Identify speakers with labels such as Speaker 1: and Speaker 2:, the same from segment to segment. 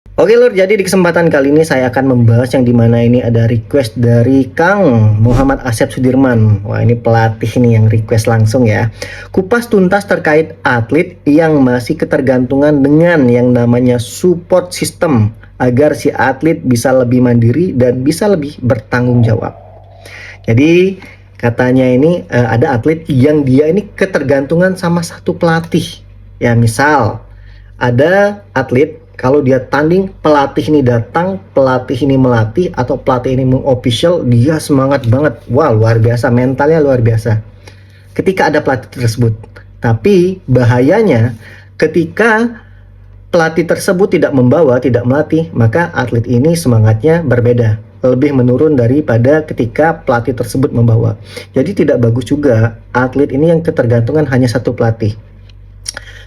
Speaker 1: Oke Lur, jadi di kesempatan kali ini saya akan membahas yang dimana ini ada request dari Kang Muhammad Asep Sudirman. Wah, ini pelatih nih yang request langsung ya. Kupas tuntas terkait atlet yang masih ketergantungan dengan yang namanya support system agar si atlet bisa lebih mandiri dan bisa lebih bertanggung jawab. Jadi katanya ini ada atlet yang dia ini ketergantungan sama satu pelatih. Ya misal ada atlet kalau dia tanding pelatih ini datang, pelatih ini melatih atau pelatih ini mengofficial, dia semangat banget. Wah, luar biasa, mentalnya luar biasa ketika ada pelatih tersebut. Tapi bahayanya ketika pelatih tersebut tidak membawa, tidak melatih, maka atlet ini semangatnya berbeda, lebih menurun daripada ketika pelatih tersebut membawa. Jadi tidak bagus juga atlet ini yang ketergantungan hanya satu pelatih.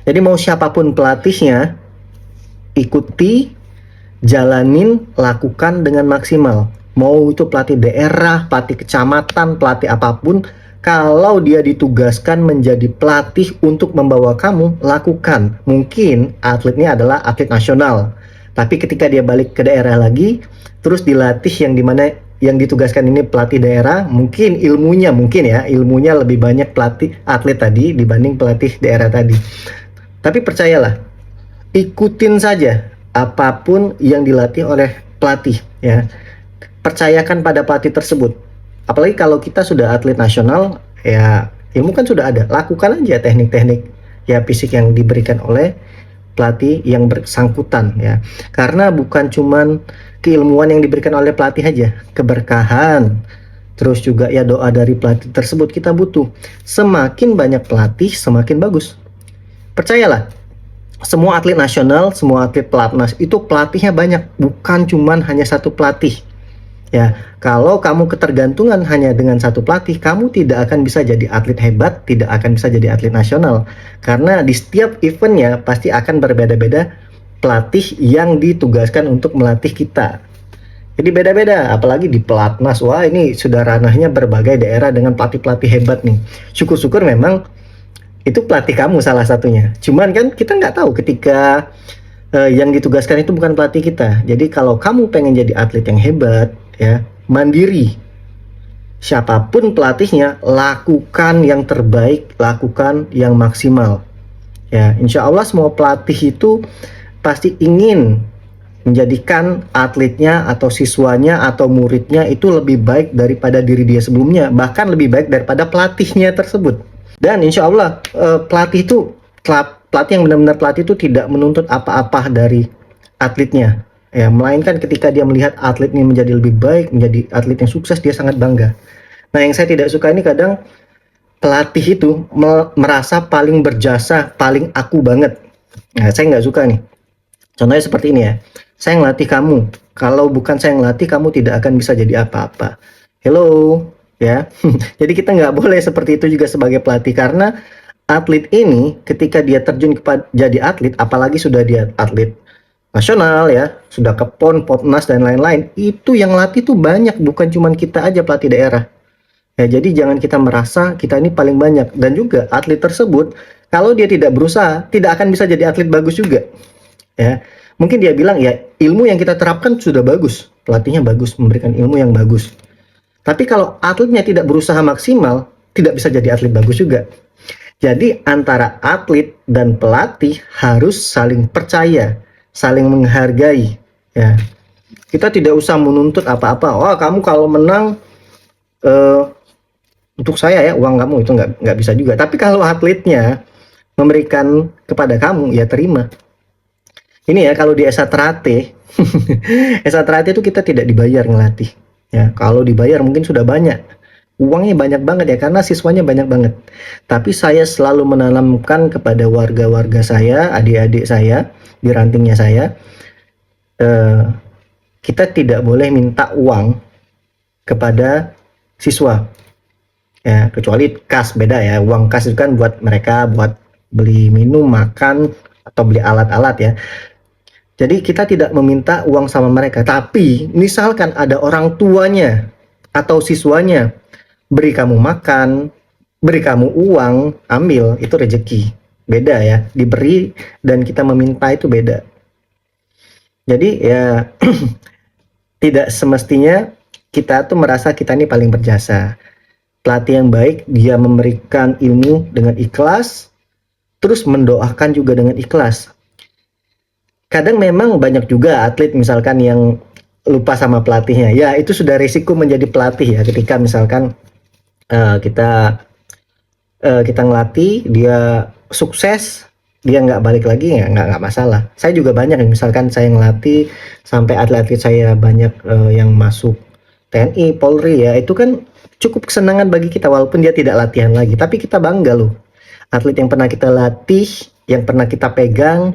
Speaker 1: Jadi mau siapapun pelatihnya, ikuti, jalanin, lakukan dengan maksimal. Mau itu pelatih daerah, pelatih kecamatan, pelatih apapun, kalau dia ditugaskan menjadi pelatih untuk membawa kamu, lakukan. Mungkin atletnya adalah atlet nasional, tapi ketika dia balik ke daerah lagi, terus dilatih yang dimana yang ditugaskan ini pelatih daerah, mungkin ilmunya lebih banyak pelatih atlet tadi dibanding pelatih daerah tadi. Tapi percayalah, ikutin saja apapun yang dilatih oleh pelatih ya. Percayakan pada pelatih tersebut. Apalagi kalau kita sudah atlet nasional, ya ilmu kan sudah ada. Lakukan aja teknik-teknik ya fisik yang diberikan oleh pelatih yang bersangkutan ya. Karena bukan cuman keilmuan yang diberikan oleh pelatih aja, keberkahan, terus juga ya doa dari pelatih tersebut kita butuh. Semakin banyak pelatih, semakin bagus. Percayalah, semua atlet nasional, semua atlet pelatnas itu pelatihnya banyak, bukan cuman hanya satu pelatih. Ya, kalau kamu ketergantungan hanya dengan satu pelatih, kamu tidak akan bisa jadi atlet hebat, tidak akan bisa jadi atlet nasional. Karena di setiap eventnya pasti akan berbeda-beda pelatih yang ditugaskan untuk melatih kita. Jadi beda-beda, apalagi di pelatnas. Wah, ini sudah ranahnya berbagai daerah dengan pelatih-pelatih hebat nih. Syukur-syukur memang itu pelatih kamu salah satunya. Cuman kan kita nggak tahu ketika yang ditugaskan itu bukan pelatih kita. Jadi kalau kamu pengen jadi atlet yang hebat, ya mandiri. Siapapun pelatihnya, lakukan yang terbaik, lakukan yang maksimal. Ya, insya Allah semua pelatih itu pasti ingin menjadikan atletnya atau siswanya atau muridnya itu lebih baik daripada diri dia sebelumnya, bahkan lebih baik daripada pelatihnya tersebut. Dan insya Allah pelatih itu pelatih yang benar-benar pelatih itu tidak menuntut apa-apa dari atletnya, ya melainkan ketika dia melihat atletnya menjadi lebih baik, menjadi atlet yang sukses, dia sangat bangga. Nah, yang saya tidak suka ini kadang pelatih itu merasa paling berjasa, paling aku banget. Nah, saya nggak suka nih. Contohnya seperti ini ya, saya ngelatih kamu, kalau bukan saya ngelatih kamu tidak akan bisa jadi apa-apa. Hello ya. Jadi kita nggak boleh seperti itu juga sebagai pelatih, karena atlet ini ketika dia terjun kepada jadi atlet, apalagi sudah dia atlet nasional ya, sudah ke PON, Popnas dan lain-lain, itu yang latih tuh banyak, bukan cuma kita aja pelatih daerah. Ya, jadi jangan kita merasa kita ini paling banyak, dan juga atlet tersebut kalau dia tidak berusaha tidak akan bisa jadi atlet bagus juga. Ya, mungkin dia bilang ya ilmu yang kita terapkan sudah bagus, pelatihnya bagus, memberikan ilmu yang bagus. Tapi kalau atletnya tidak berusaha maksimal, tidak bisa jadi atlet bagus juga. Jadi antara atlet dan pelatih harus saling percaya, saling menghargai. Ya, kita tidak usah menuntut apa-apa. Wah, kamu kalau menang, untuk saya ya uang kamu itu nggak bisa juga. Tapi kalau atletnya memberikan kepada kamu, ya terima. Ini ya kalau di S1 Trate, S1 Trate itu kita tidak dibayar ngelatih. Ya, kalau dibayar mungkin sudah banyak. Uangnya banyak banget ya karena siswanya banyak banget. Tapi saya selalu menanamkan kepada warga-warga saya, adik-adik saya, di rantingnya saya, kita tidak boleh minta uang kepada siswa. Ya, kecuali kas beda ya. Uang kas itu kan buat mereka buat beli minum, makan atau beli alat-alat ya. Jadi kita tidak meminta uang sama mereka, tapi misalkan ada orang tuanya atau siswanya beri kamu makan, beri kamu uang, ambil, itu rezeki. Beda ya, diberi dan kita meminta itu beda. Jadi ya tidak semestinya kita tuh merasa kita ini paling berjasa. Pelatih yang baik dia memberikan ilmu dengan ikhlas, terus mendoakan juga dengan ikhlas. Kadang memang banyak juga atlet misalkan yang lupa sama pelatihnya. Ya itu sudah risiko menjadi pelatih ya, ketika misalkan kita ngelatih dia sukses, dia nggak balik lagi ya nggak masalah. Saya juga banyak misalkan saya ngelatih sampai atlet-atlet saya banyak yang masuk TNI, Polri ya, itu kan cukup kesenangan bagi kita walaupun dia tidak latihan lagi, tapi kita bangga loh. Atlet yang pernah kita latih, yang pernah kita pegang,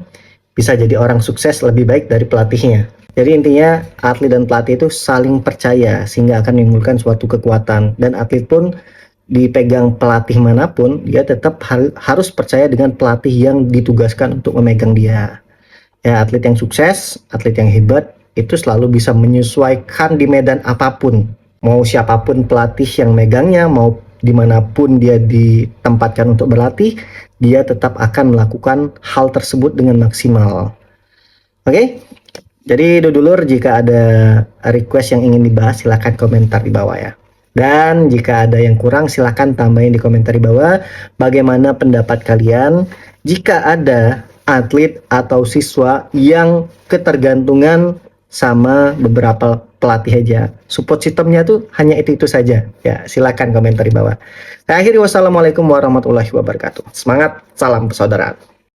Speaker 1: bisa jadi orang sukses lebih baik dari pelatihnya. Jadi intinya atlet dan pelatih itu saling percaya sehingga akan menimbulkan suatu kekuatan, dan atlet pun dipegang pelatih manapun dia tetap harus percaya dengan pelatih yang ditugaskan untuk memegang dia. Ya, atlet yang sukses, atlet yang hebat itu selalu bisa menyesuaikan di medan apapun. Mau siapapun pelatih yang megangnya, mau dimanapun dia ditempatkan untuk berlatih, dia tetap akan melakukan hal tersebut dengan maksimal. Oke, jadi dulur, jika ada request yang ingin dibahas silahkan komentar di bawah ya. Dan jika ada yang kurang silahkan tambahin di komentar di bawah bagaimana pendapat kalian jika ada atlet atau siswa yang ketergantungan sama beberapa pelatih aja. Support sistemnya tuh hanya itu saja. Ya, silakan komentar di bawah. Saya akhiri, wassalamualaikum warahmatullahi wabarakatuh. Semangat, salam persaudaraan.